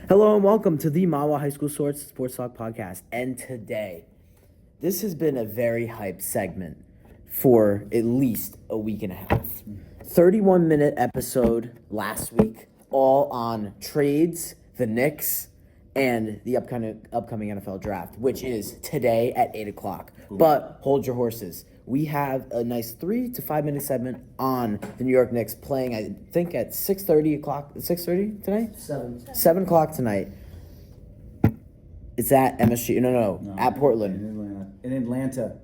Hello and welcome to the Mawa High School Sports Talk podcast. And today, this has been a very hyped segment for at least a week and a half. 31-minute episode last week, all on trades, the Knicks, and the upcoming NFL draft, which is today at 8 o'clock. But hold your horses. We have a nice 3 to 5 minute segment on the New York Knicks playing, I think, at 6:30 tonight? 7 o'clock tonight. It's at MSG. No, at Portland. In Atlanta.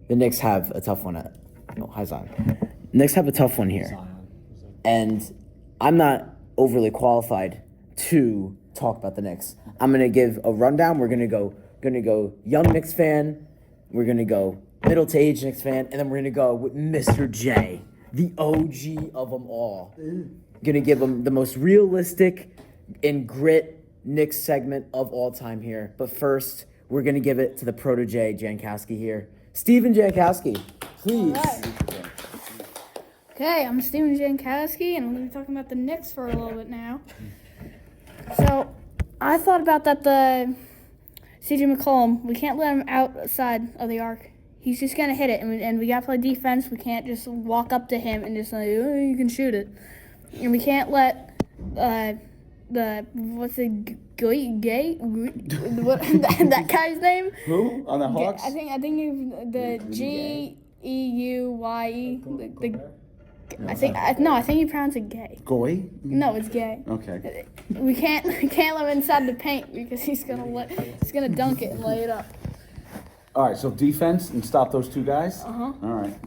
The Knicks have a tough one Knicks have a tough one here. And I'm not overly qualified to talk about the Knicks. I'm gonna give a rundown. We're gonna go young Knicks fan. We're gonna go middle to age Knicks fan, and then we're gonna go with Mr.J, the OG of them all. Gonna give him the most realistic and grit Knicks segment of all time here. But first, we're gonna give it to the protege Jankowski here, Steven Jankowski. Please. All right. Okay, I'm Steven Jankowski, and I'm going to be talking about the Knicks for a little bit now. So, I thought about that the C.J. McCollum, we can't let him outside of the arc. He's just going to hit it, and we got to play defense. We can't just walk up to him and just like, oh, you can shoot it. And we can't let that guy's name? Who? On the Hawks? I think the Geuye. I think you pronounce it gay. Goy? No, it's gay. Okay. We can't let him inside the paint because he's gonna dunk it and lay it up. All right, so defense and stop those two guys? Uh-huh. All right.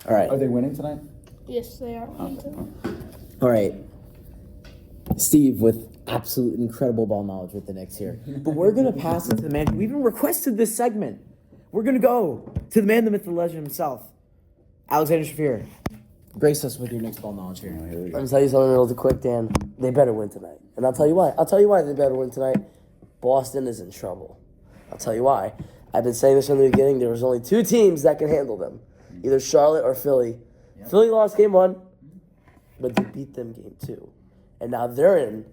All right. Are they winning tonight? Yes, they are. All right. Steve with absolute incredible ball knowledge with the Knicks here. But we're going to pass it to the man who even requested this segment. We're going to go to the man, the myth, the legend himself, Alexander Shafir. Grace us with your Knicks ball knowledge here. Let me tell you something real quick, Dan. They better win tonight. And I'll tell you why. They better win tonight. Boston is in trouble. I'll tell you why. I've been saying this from the beginning. There was only 2 teams that can handle them. Either Charlotte or Philly. Yep. Philly lost game 1, but they beat them game 2. And now they're in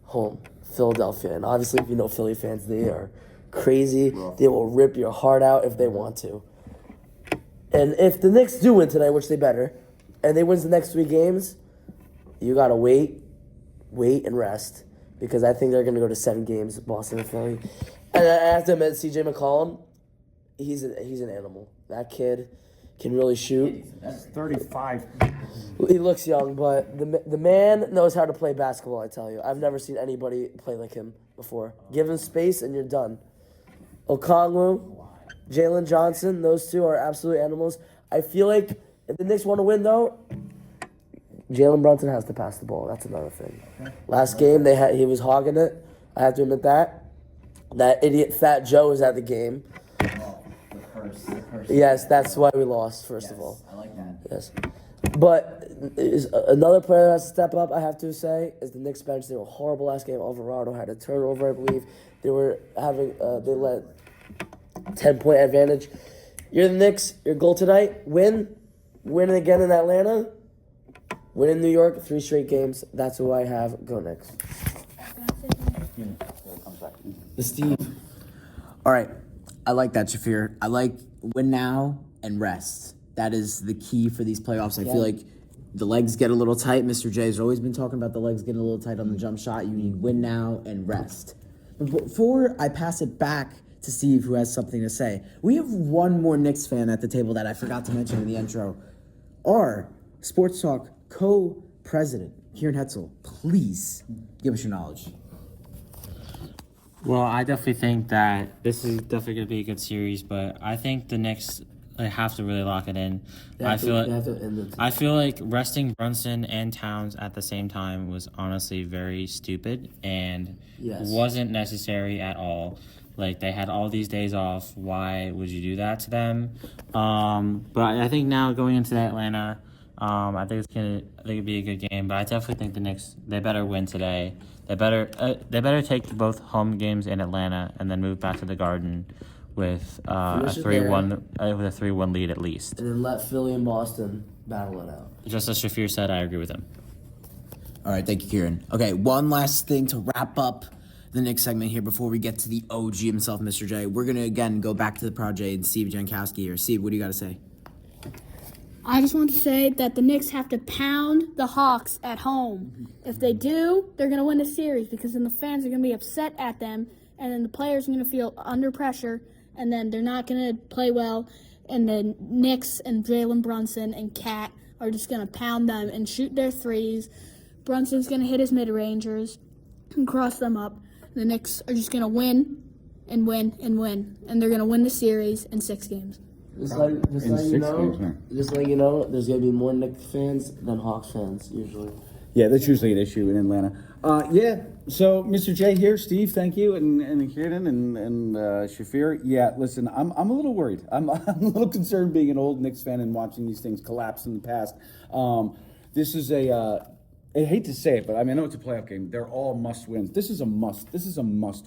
home, Philadelphia. And obviously, if you know Philly fans, they are crazy. They will rip your heart out if they want to. And if the Knicks do win tonight, which they better, and they win the next 3 games, you got to wait and rest. Because I think they're going to go to 7 games, Boston and Philly. And I have to admit, C.J. McCollum, he's an animal. That kid can really shoot. That's 35. He looks young, but the man knows how to play basketball, I tell you. I've never seen anybody play like him before. Give him space and you're done. Okongwu, Jalen Johnson, those 2 are absolute animals. I feel like if the Knicks want to win, though, Jalen Brunson has to pass the ball. That's another thing. Last game, he was hogging it. I have to admit that. That idiot Fat Joe was at the game. The curse. Yes, that's why we lost, first of all. I like that. Yes. But another player that has to step up, I have to say, is the Knicks bench. They were horrible last game. Alvarado had a turnover, I believe. They were they let 10-point advantage. You're the Knicks. Your goal tonight, win again in Atlanta, win in New York, 3 straight games. That's who I have. Go Knicks. The Steve. All right. I like that, Shafir. I like win now and rest. That is the key for these playoffs. I feel like the legs get a little tight. Mr. J has always been talking about the legs getting a little tight on the jump shot. You need win now and rest. But before I pass it back to Steve, who has something to say, we have one more Knicks fan at the table that I forgot to mention in the intro. Our Sports Talk co-president, Kieran Hetzel. Please give us your knowledge. Well, I definitely think that this is definitely going to be a good series, but I think the Knicks have to really lock it in. I feel like resting Brunson and Towns at the same time was honestly very stupid and wasn't necessary at all. Like, they had all these days off. Why would you do that to them? But I think now going into Atlanta, I think it'd be a good game. But I definitely think the Knicks, they better win today. They better take both home games in Atlanta and then move back to the Garden with a 3-1 lead at least. And then let Philly and Boston battle it out. Just as Shafir said, I agree with him. All right, thank you, Kieran. Okay, one last thing to wrap up the Knicks segment here before we get to the OG himself, Mr. J. We're going to, again, go back to the Project and Steve Jankowski here. Steve, what do you got to say? I just want to say that the Knicks have to pound the Hawks at home. If they do, they're going to win the series because then the fans are going to be upset at them, and then the players are going to feel under pressure, and then they're not going to play well, and the Knicks and Jalen Brunson and Cat are just going to pound them and shoot their threes. Brunson's going to hit his mid-rangers and cross them up. The Knicks are just going to win and win and win, and they're going to win the series in 6 games. Just letting you know, there's gonna be more Knicks fans than Hawks fans usually. Yeah, that's usually an issue in Atlanta. So Mr. J here, Steve, thank you, and Kieran and Shafir. Yeah, listen, I'm a little worried. I'm a little concerned being an old Knicks fan and watching these things collapse in the past. This is I hate to say it, but I know it's a playoff game. They're all must wins. This is a must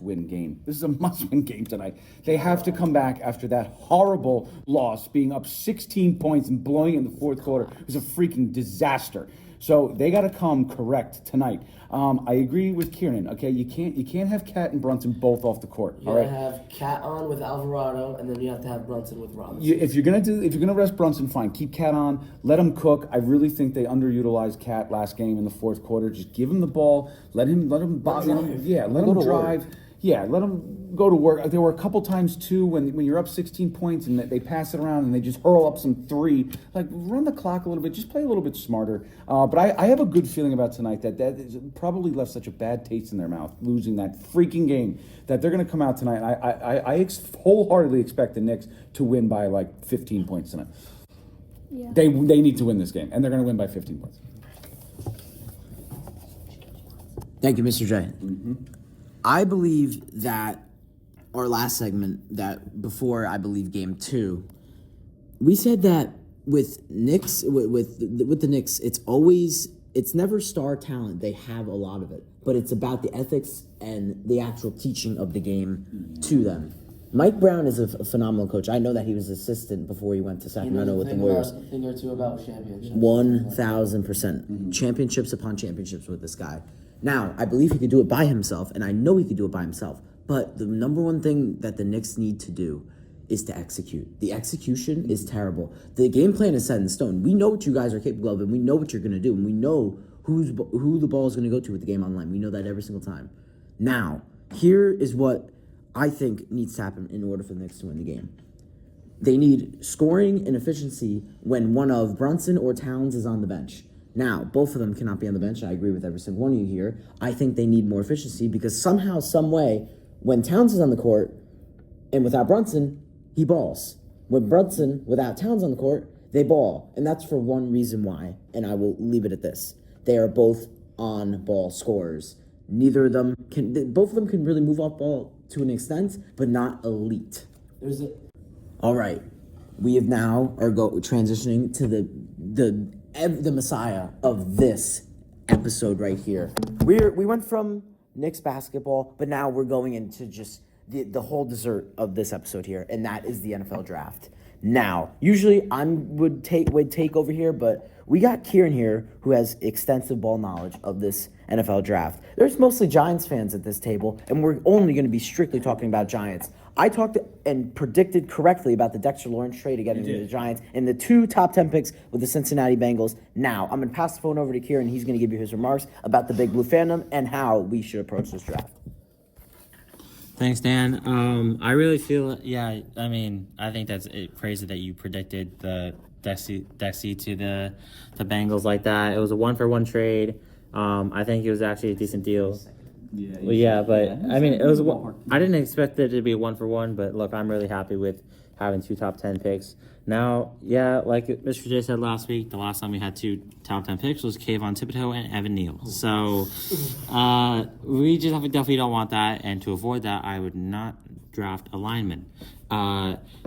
win game. This is a must win game tonight. They have to come back after that horrible loss, being up 16 points and blowing it in the fourth quarter. It was a freaking disaster. So they got to come correct tonight. I agree with Kieran. Okay, you can't have Cat and Brunson both off the court. You gotta have Cat on with Alvarado, and then you have to have Brunson with Robinson. If you're gonna rest Brunson, fine. Keep Cat on. Let him cook. I really think they underutilized Cat last game in the fourth quarter. Just give him the ball. Let him bother him. Yeah, let him drive. Yeah, let him go to work. There were a couple times too when you're up 16 points and they pass it around and they just hurl up some three. Like, run the clock a little bit. Just play a little bit smarter. But I have a good feeling about tonight that is probably left such a bad taste in their mouth, losing that freaking game, that they're going to come out tonight. I wholeheartedly expect the Knicks to win by like 15 points tonight. Yeah. They need to win this game, and they're going to win by 15 points. Thank you, Mr. J. I believe that our last segment, that before I believe game 2, we said that with Knicks, with the Knicks, it's never star talent. They have a lot of it, but it's about the ethics and the actual teaching of the game to them. Mike Brown is a phenomenal coach. I know that he was assistant before he went to Sacramento with the Warriors. A thing or two about championships. 1,000%. Championships upon championships with this guy. Now, I believe he could do it by himself, and I know he could do it by himself. But the number one thing that the Knicks need to do is to execute. The execution is terrible. The game plan is set in stone. We know what you guys are capable of, and we know what you're going to do, and we know who the ball is going to go to with the game online. We know that every single time. Now, here is what I think needs to happen in order for the Knicks to win the game. They need scoring and efficiency when one of Brunson or Towns is on the bench. Now, both of them cannot be on the bench. I agree with every single one of you here. I think they need more efficiency because somehow, some way, when Towns is on the court and without Brunson, he balls. When Brunson, without Towns on the court, they ball. And that's for one reason why, and I will leave it at this. They are both on-ball scorers. Both of them can really move off ball to an extent, but not elite. All right. We have now transitioning to the messiah of this episode right here. We went from Knicks basketball, but now we're going into just the whole dessert of this episode here, and that is the NFL draft. Now, usually I would take over here, but we got Kieran here who has extensive ball knowledge of this NFL draft. There's mostly Giants fans at this table, and we're only going to be strictly talking about Giants. I talked and predicted correctly about the Dexter Lawrence trade to get into the Giants and the 2 top 10 picks with the Cincinnati Bengals. Now, I'm going to pass the phone over to Kieran. He's going to give you his remarks about the Big Blue fandom and how we should approach this draft. Thanks, Dan. I really feel, I think that's crazy that you predicted the Dexy to the Bengals like that. It was a 1-for-1 trade. I think it was actually a decent deal. It was. I didn't expect it to be a 1-for-1, but look, I'm really happy with having 2 top 10 picks. Now, like Mr. J said last week, the last time we had 2 top 10 picks was Kayvon Thibodeau and Evan Neal. So we just definitely don't want that, and to avoid that, I would not draft a lineman.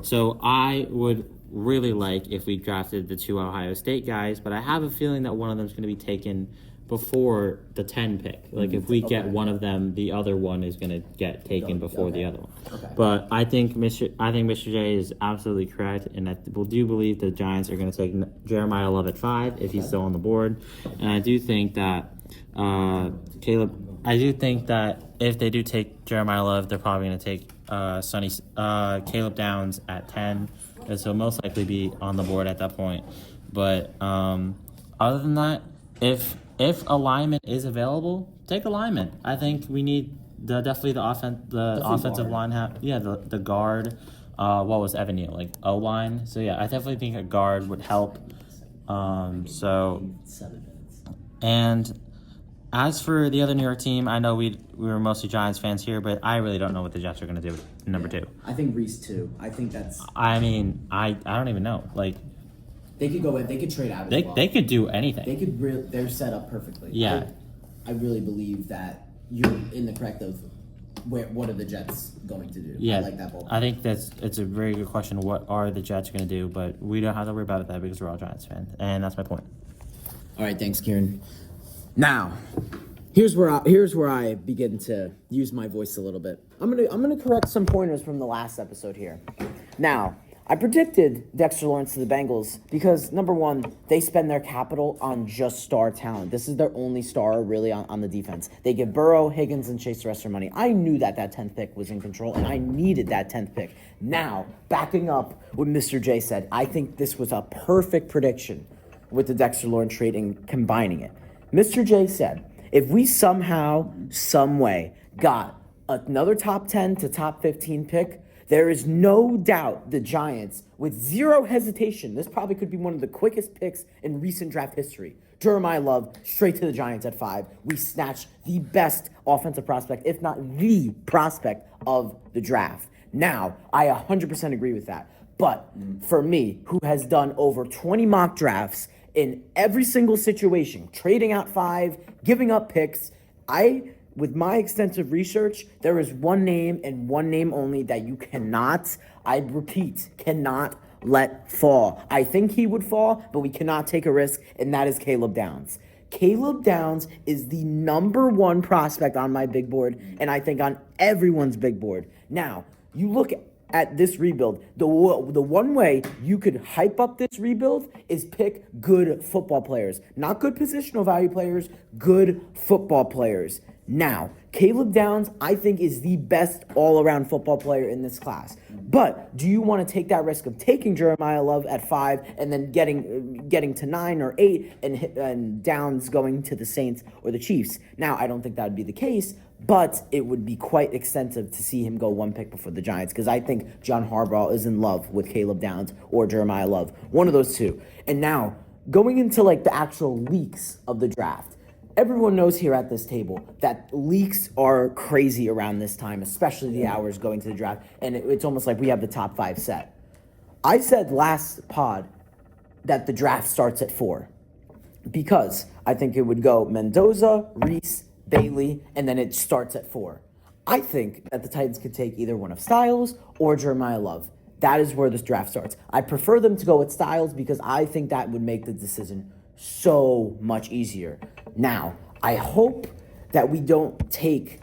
So I would really like if we drafted the 2 Ohio State guys, but I have a feeling that one of them is going to be taken before the 10 pick. Like, if we get one of them, the other one is going to get taken before the other one. Okay. But I think Mr. J is absolutely correct, and I do believe the Giants are going to take Jeremiah Love at 5 if he's still on the board. And I do think that Caleb, I do think that if they do take Jeremiah Love, they're probably going to take Caleb Downs at 10, and so most likely be on the board at that point. But other than that, if a lineman is available, take a lineman. I think we need definitely the offensive line. The guard. What was Evan Neal, like O-line? So yeah, I definitely think a guard would help. And as for the other New York team, I know we were mostly Giants fans here, but I really don't know what the Jets are going to do with number 2. I think Reese too. I think that's. I mean, I don't even know. Like, they could go in. They could trade out. They could do anything. They could. They're set up perfectly. Yeah. I really believe that you're in the correct of what are the Jets going to do. Yeah, I like that ball. I think it's a very good question. What are the Jets going to do? But we don't have to worry about that because we're all Giants fans, and that's my point. All right, thanks, Kieran. Now, here's where I begin to use my voice a little bit. I'm gonna correct some pointers from the last episode here. Now, I predicted Dexter Lawrence to the Bengals because, number one, they spend their capital on just star talent. This is their only star, really, on the defense. They give Burrow, Higgins, and Chase the rest of their money. I knew that 10th pick was in control, and I needed that 10th pick. Now, backing up what Mr. J said, I think this was a perfect prediction with the Dexter Lawrence trade and combining it. Mr. J said, if we somehow, some way, got another top 10 to top 15 pick, there is no doubt the Giants, with zero hesitation, this probably could be one of the quickest picks in recent draft history. Jeremiah Love, straight to the Giants at 5. We snatched the best offensive prospect, if not the prospect of the draft. Now, I 100% agree with that. But for me, who has done over 20 mock drafts in every single situation, trading out 5, giving up picks, with my extensive research, there is one name and one name only that you cannot, I repeat, cannot let fall. I think he would fall, but we cannot take a risk, and that is Caleb Downs. Caleb Downs is the number 1 prospect on my big board, and I think on everyone's big board. Now, you look at this rebuild, the one way you could hype up this rebuild is pick good football players. Not good positional value players, good football players. Now, Caleb Downs, I think, is the best all-around football player in this class. But do you want to take that risk of taking Jeremiah Love at 5 and then getting to 9 or 8 and Downs going to the Saints or the Chiefs? Now, I don't think that would be the case, but it would be quite extensive to see him go 1 pick before the Giants because I think John Harbaugh is in love with Caleb Downs or Jeremiah Love, one of those two. And now, going into like the actual leaks of the draft, everyone knows here at this table that leaks are crazy around this time, especially the hours going to the draft, and it's almost like we have the top 5 set. I said last pod that the draft starts at 4 because I think it would go Mendoza, Reese, Bailey, and then it starts at 4. I think that the Titans could take either one of Styles or Jeremiah Love. That is where this draft starts. I prefer them to go with Styles because I think that would make the decision so much easier. Now, I hope that we don't take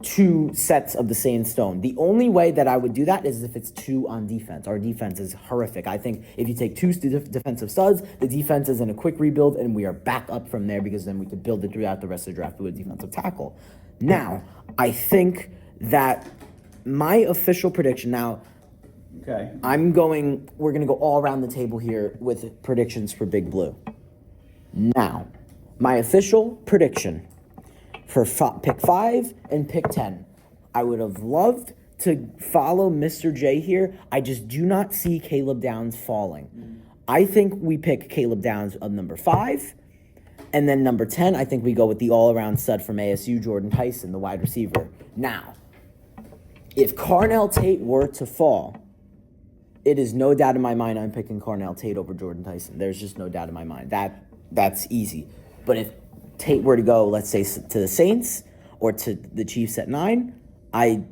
2 sets of the same stone. The only way that I would do that is if it's 2 on defense. Our defense is horrific. I think if you take 2 defensive studs, the defense is in a quick rebuild, and we are back up from there because then we could build it throughout the rest of the draft with a defensive tackle. Now, I think that my official prediction now, Okay. we're going to go all around the table here with predictions for Big Blue. Now, my official prediction for pick 5 and pick 10. I would have loved to follow Mr. J here. I just do not see Caleb Downs falling. I think we pick Caleb Downs of number 5. And then number 10, I think we go with the all-around stud from ASU, Jordan Tyson, the wide receiver. Now, if Carnell Tate were to fall, it is no doubt in my mind I'm picking Carnell Tate over Jordan Tyson. There's just no doubt in my mind. That's easy. But if Tate were to go, let's say, to the Saints or to the Chiefs at 9, I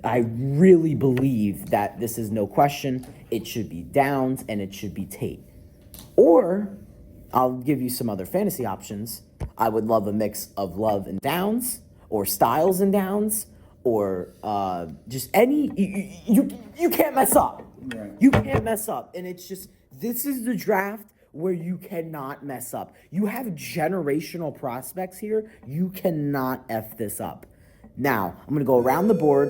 really believe that this is no question. It should be Downs and it should be Tate. Or I'll give you some other fantasy options. I would love a mix of Love and Downs or Styles and Downs or just any. You can't mess up. Right. You can't mess up. And it's just, this is the draft where you cannot mess up. You have generational prospects here. You cannot F this up. Now, I'm going to go around the board.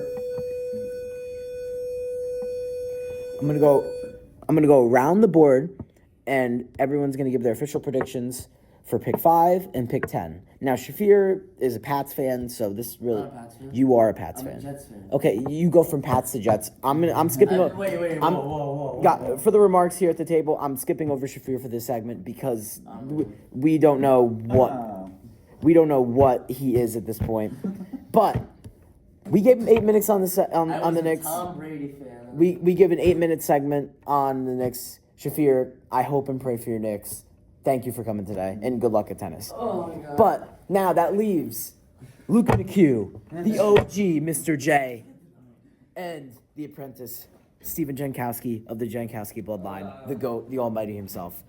I'm going to go around the board, and everyone's going to give their official predictions for pick 5 and pick 10. Now, Shafir is a Pats fan, so this really... I'm not a Pats fan. You are a Pats fan. I'm a Jets fan. Okay, you go from Pats to Jets. I'm skipping... Wait, whoa. For the remarks here at the table, I'm skipping over Shafir for this segment because we don't know what he is at this point. But we gave him 8 minutes on the Knicks. Tom Brady fan. We give an 8-minute segment on the Knicks. Shafir, I hope and pray for your Knicks. Thank you for coming today, and good luck at tennis. Oh my God. But now that leaves Luke McHugh, the OG Mr.J, and the apprentice Stephen Jankowski of the Jankowski bloodline, the GOAT, the Almighty himself,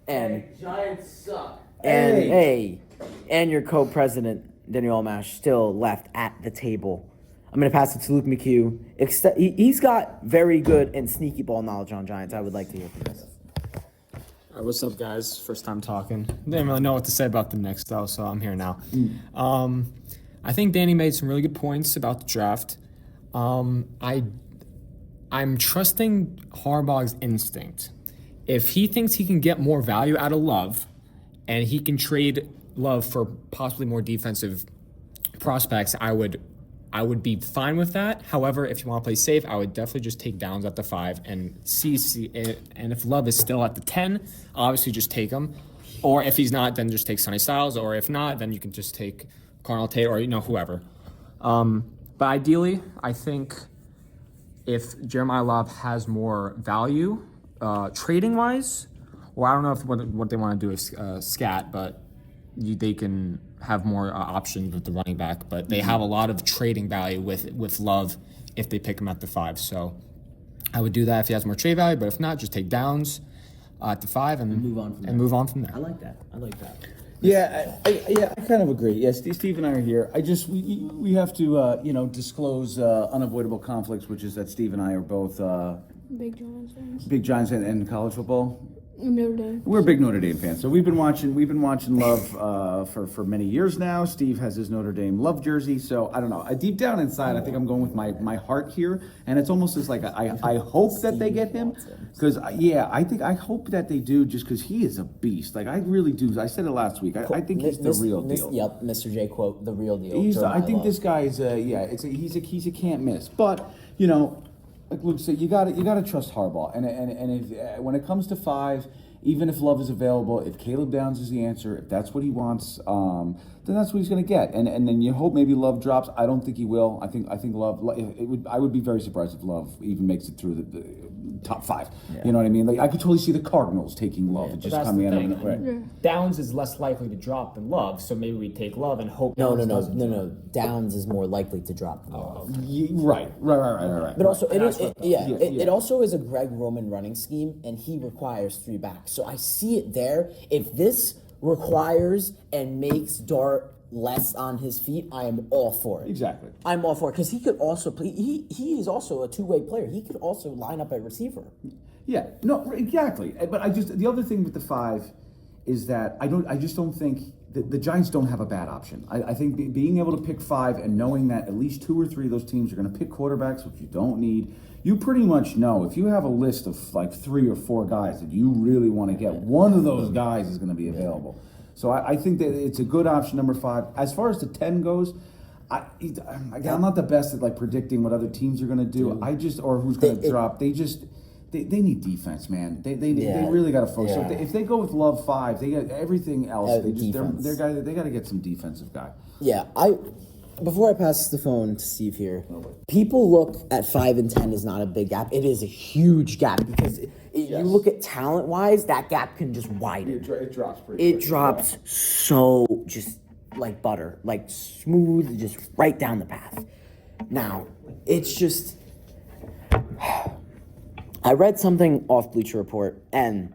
and Giants suck. and your co-president Daniel Almash still left at the table. I'm gonna pass it to Luke McHugh. He's got very good and sneaky ball knowledge on Giants. I would like to hear from this. All right, what's up, guys? First time talking. Didn't really know what to say about the Knicks, though, so I'm here now. I think Danny made some really good points about the draft. I'm trusting Harbaugh's instinct. If he thinks he can get more value out of Love, and he can trade Love for possibly more defensive prospects, I would be fine with that. However, if you want to play safe, I would definitely just take Downs at the 5 and see and if Love is still at the 10, obviously just take him. Or if he's not, then just take Sonny Styles. Or if not, then you can just take Carnell Tate or whoever. But ideally, I think if Jeremiah Love has more value trading wise, or I don't know if what they want to do is scat, but they can have more options with the running back, but they have a lot of trading value with Love if they pick him at the 5. So I would do that if he has more trade value, but if not, just take Downs at the 5 and move on from there. I like that. Yeah, I kind of agree. Yeah, Steve and I are here. We have to disclose unavoidable conflicts, which is that Steve and I are both Big Giants fans. big Giants in college football. Notre Dame. We're big Notre Dame fans, so we've been watching Love for many years now. Steve has his Notre Dame Love jersey, so I don't know. Deep down inside, I think I'm going with my heart here, and it's almost as like I hope that they get him, because I hope that they do, just because he is a beast. Like I really do. I said it last week. I think he's the real deal. Yep, Mr. J quote, the real deal. I think this guy is he's a can't miss, but like Luke said, you got to trust Harbaugh, and if, when it comes to 5, even if Love is available, if Caleb Downs is the answer, if that's what he wants, then that's what he's going to get, and then you hope maybe Love drops. I don't think he will. I think Love. I would be very surprised if Love even makes it through the top 5. Yeah. You know what I mean? Like I could totally see the Cardinals taking Love and just coming in. Right. Downs is less likely to drop than Love, so maybe we take Love and hope. No. Downs is more likely to drop than Love. Right. But also, it also is a Greg Roman running scheme, and he requires 3 backs. So I see it there. If this requires and makes Dart less on his feet, I am all for it. Exactly. I'm all for it because he could also play. He is also a 2-way player. He could also line up at receiver. Yeah. No. Exactly. But the other thing with the 5 is that I just don't think the Giants don't have a bad option. I think being able to pick 5 and knowing that at least 2 or 3 of those teams are going to pick quarterbacks, which you don't need. You pretty much know if you have a list of like 3 or 4 guys that you really want to get, one of those guys is going to be available. So I think that it's a good option, number 5. As far as the 10 goes, I'm not the best at like predicting what other teams are going to do. Or who's going to drop. They need defense, man. They really got to focus. Yeah. So if they go with Love 5, they got everything else. They got to get some defensive guy. Yeah, before I pass the phone to Steve here, people look at 5 and 10 as not a big gap. It is a huge gap because you look at talent-wise, that gap can just widen. It drops pretty quick. It drops so just like butter, like smooth, just right down the path. Now, it's just... I read something off Bleacher Report, and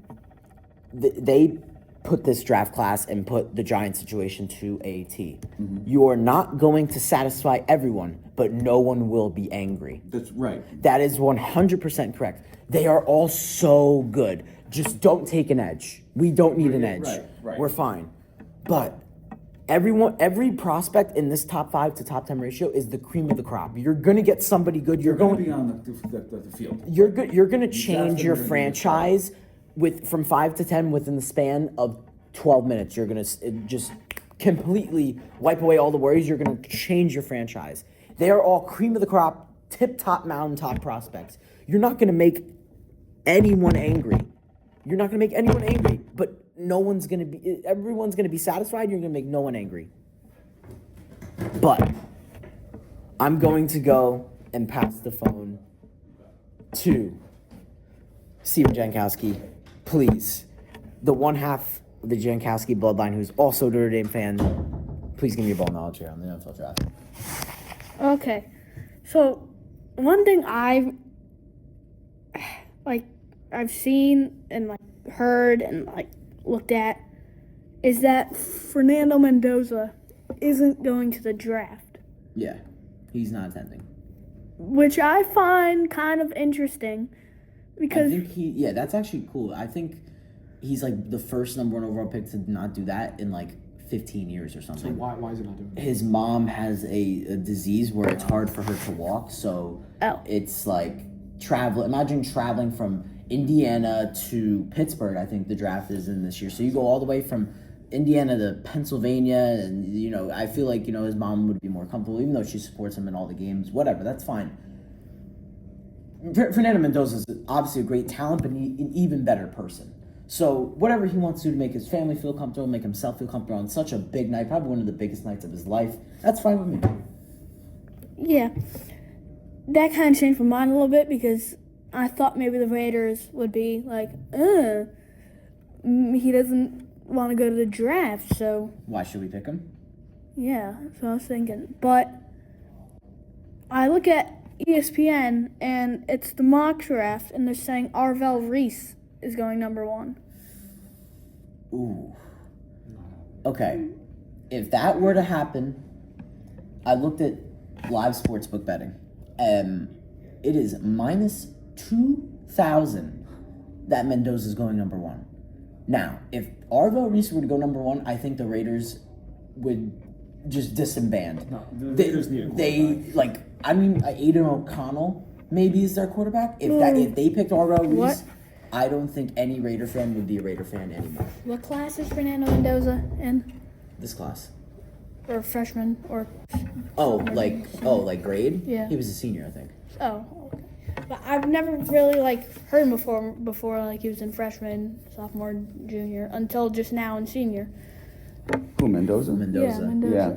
they put this draft class and put the Giants situation to a T. Mm-hmm. You are not going to satisfy everyone, but no one will be angry. That's right. That is 100% correct. They are all so good. just don't take an edge. We don't need an edge. Right. We're fine. But every prospect in this top 5 to top 10 ratio is the cream of the crop. You're gonna get somebody good. You're going to be on the field. You're good. You're gonna change definitely your gonna be franchise from 5 to 10 within the span of 12 minutes. You're gonna just completely wipe away all the worries. You're gonna change your franchise. They are all cream of the crop, tip top, mountaintop prospects. You're not gonna make anyone angry. You're not gonna make anyone angry, but everyone's gonna be satisfied. You're gonna make no one angry. But I'm going to go and pass the phone to Steven Jankowski, please. The one half of the Jankowski bloodline who's also a Notre Dame fan, please give me your ball knowledge here on the NFL draft. Okay, so one thing I've seen and heard and looked at is that Fernando Mendoza isn't going to the draft, Yeah, he's not attending. which I find kind of interesting because I think that's actually cool. I think he's the first number 1 overall pick to not do that in 15 years or something. Why is it not doing that? His mom has a disease where it's hard for her to walk, so it's imagine traveling from Indiana to Pittsburgh. I think the draft is in this year, so you go all the way from Indiana to Pennsylvania, and I feel his mom would be more comfortable, even though she supports him in all the games. Whatever, that's fine. Fernando Mendoza is obviously a great talent, but an even better person. So whatever he wants to do to make his family feel comfortable, make himself feel comfortable on such a big night, probably one of the biggest nights of his life, that's fine with me. yeah, that kind of changed my mind a little bit because I thought maybe the Raiders would be he doesn't want to go to the draft, so Why should we pick him? yeah, that's what I was thinking. But I look at ESPN and it's the mock draft, and they're saying Arvell Reese is going number 1. Ooh. Okay. If that were to happen, I looked at live sportsbook betting. It is minus 2,000 that Mendoza is going number 1. Now, if Arvell Reese were to go number 1, I think the Raiders would just disband. No, the Raiders need a quarterback. Aiden O'Connell maybe is their quarterback. If they picked Arvell Reese, What? I don't think any Raider fan would be a Raider fan anymore. What class is Fernando Mendoza in? This class. Or freshman? Or Grade? Yeah. He was a senior, I think. oh, okay. But I've never really heard him before he was in freshman, sophomore, junior, until just now in senior. Who, Mendoza? Yeah, Mendoza. Yeah.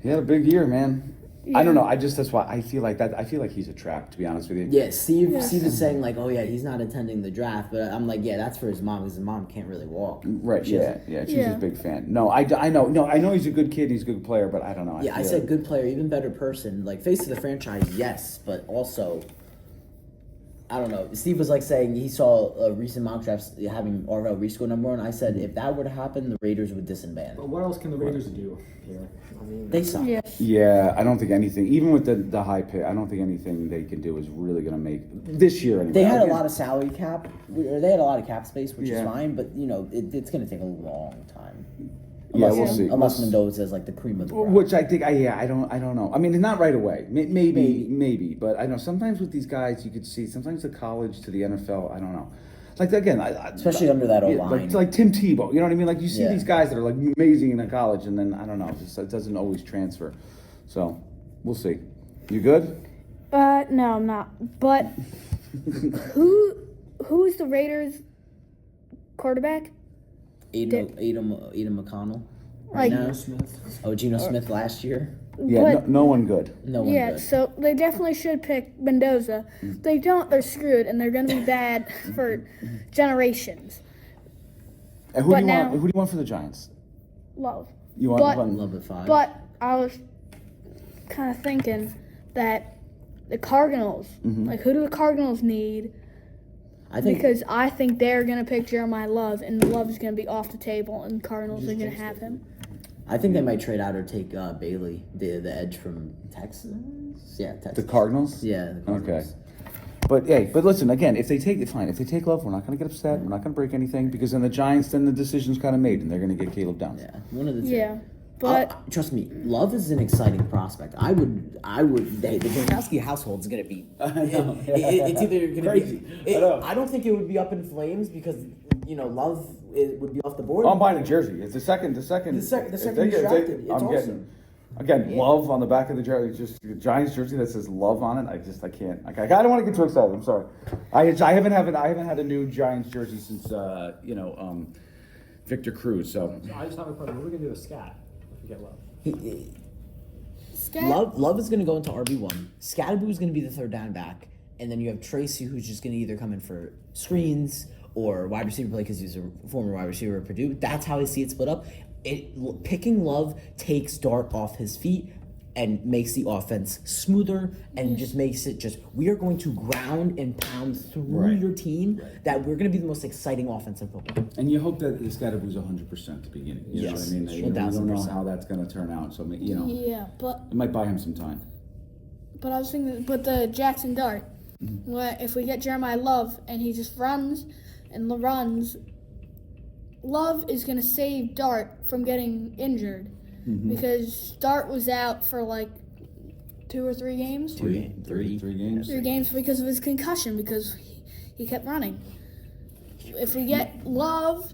He had a big year, man. Yeah. I don't know. That's why I feel like that. I feel like he's a trap, to be honest with you. Yeah, Steve is saying he's not attending the draft, but I'm that's for his mom because his mom can't really walk. Right. She's a big fan. No, I know. No, I know he's a good kid. He's a good player, but I don't know. I said good player, even better person. Face of the franchise, yes, but also, I don't know. Steve was saying he saw a recent mock drafts having Arvell Reese go number 1. I said if that were to happen, the Raiders would disband. But what else can the Raiders do here? They suck. Yeah. Yeah, I don't think anything, even with the high pick, I don't think anything they can do is really going to make this year anyway. They had a lot of salary cap, or they had a lot of cap space, which is Yeah. fine, but it's going to take a long time. Yeah, Unless, we'll see. Unless Mendoza is the cream of the crop. Which I think, I don't know. I mean, not right away. Maybe. But I know sometimes with these guys, you could see sometimes the college to the NFL. I don't know. Especially under that O-line. Like Tim Tebow. You know what I mean? You see Yeah. these guys that are amazing in college, and then I don't know. It doesn't always transfer. So we'll see. You good? No, I'm not. But who is the Raiders quarterback? Aiden McConnell. Right now. Geno Smith last year. Yeah, But- no one good. No one Yeah, good. so they definitely should pick Mendoza. If they don't, they're screwed, and they're going to be bad for generations. And But who now- do you want for the Giants? Love. You want But- one? Love at 5. But I was kind of thinking that the Cardinals, who do the Cardinals need? I think Because I think they're going to pick Jeremiah Love, and Love is going to be off the table, and Cardinals are going to have him. they might trade out or take Bailey, the edge from Texas. Yeah, Texas. The Cardinals? Yeah. The Cardinals. Okay. But hey, but listen, again, if they take Love, we're not going to get upset. We're not going to break anything because then the Giants, then the decision's kind of made and they're going to get Caleb Downs. Yeah, one of the two. Yeah, but Trust me, Love is an exciting prospect. I would. The Jankowski household is gonna be. It's either gonna Crazy. be. I know. I don't think it would be up in flames because Love would be off the board. I'm buying a jersey. It's the second. The second if he's they get- drafted. It's I'm awesome. getting Love on the back of the jersey. Just the Giants jersey that says Love on it. I can't. I don't want to get too excited. I'm sorry. I haven't had a new Giants jersey since Victor Cruz. So I just have a question. What are we gonna do with Scat if we get Love? Love is gonna go into RB1. Scadaboo is gonna be the third down back, and then you have Tracy, who's just gonna either come in for screens or wide receiver play because he's a former wide receiver at Purdue. That's how I see it split up. Picking Love takes Dart off his feet and makes the offense smoother and just makes it we are going to ground and pound through your team. That we're going to be the most exciting offense in football. and you hope that Scadaboo's 100% at the beginning. You know what I Yes, mean? We don't know 1000%. how that's going to turn out. So yeah, but it might buy him some time. I was thinking, but the Jackson Dart, if we get Jeremiah Love and he just runs and runs, Love is gonna save Dart from getting injured because Dart was out for like 2 or 3 games. Three games. 3 games because of his concussion because he kept running. If we get Love,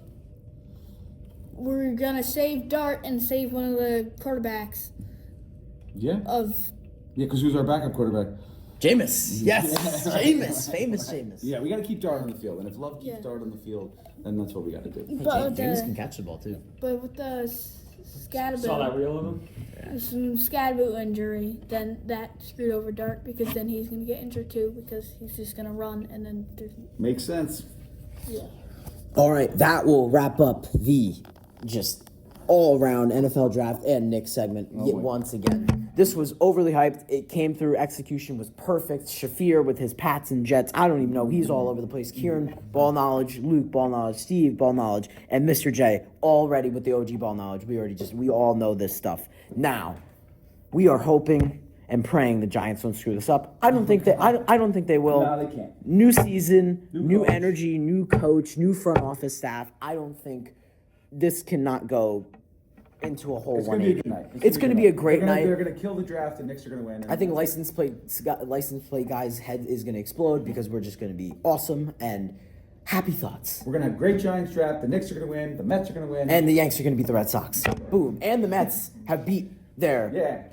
we're gonna save Dart and save one of the quarterbacks Yeah. of. Yeah, because who's our backup quarterback? Jameis. Yes. Jameis. Famous Jameis. Yeah, we got to keep Dart on the field, and if Love keeps Yeah. Dart on the field, then that's what we got to do. But Jameis can catch the ball too. But with the Saw that Scadaboo, reel of him? some Scadaboo injury, then that screwed over Dart because then he's gonna get injured too because he's just gonna run and then there's Makes sense. All right, that will wrap up the just all-around NFL draft and Knicks segment yet boy. once again. This was overly hyped. It came through. Execution was perfect. Shafir with his Pats and Jets. I don't even know. He's all over the place. Kieran, ball knowledge. Luke, ball knowledge. Steve, ball knowledge. And Mr. J, all ready with the OG ball knowledge. We all know this stuff. Now, we are hoping and praying the Giants don't screw this up. I don't think they will. No, they can't. New season, new coach. energy, new coach, new front office staff. I don't think this cannot go into a whole It's going to be a 180. good night. It's going to be a great They're night. They're going to kill the draft. The Knicks are going to win. I think license plate guy's head is going to explode because we're just going to be awesome and happy thoughts. We're going to have great Giants draft. The Knicks are going to win. The Mets are going to win. And the Yanks are going to beat the Red Sox. Boom. And the Mets have beat their very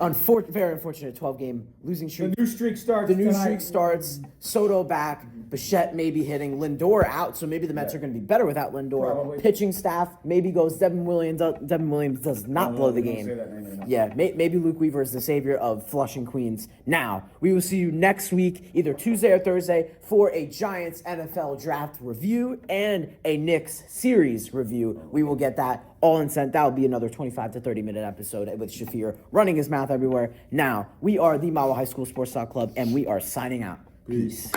unfortunate 12-game losing streak. the new streak starts. The new tonight. streak starts. Soto back. Bichette maybe hitting. Lindor out, so maybe the Mets are going to be better without Lindor. Probably. Pitching staff maybe goes Devin Williams. Devin Williams does not blow the we don't game. say that name anymore. Yeah, maybe Luke Weaver is the savior of Flushing, Queens. Now, we will see you next week, either Tuesday or Thursday, for a Giants NFL draft review and a Knicks series review. We will get that all in sent. That will be another 25 to 30-minute episode with Shafir running his mouth everywhere. Now, we are the Mawa High School Sports Talk Club, and we are signing out. Peace.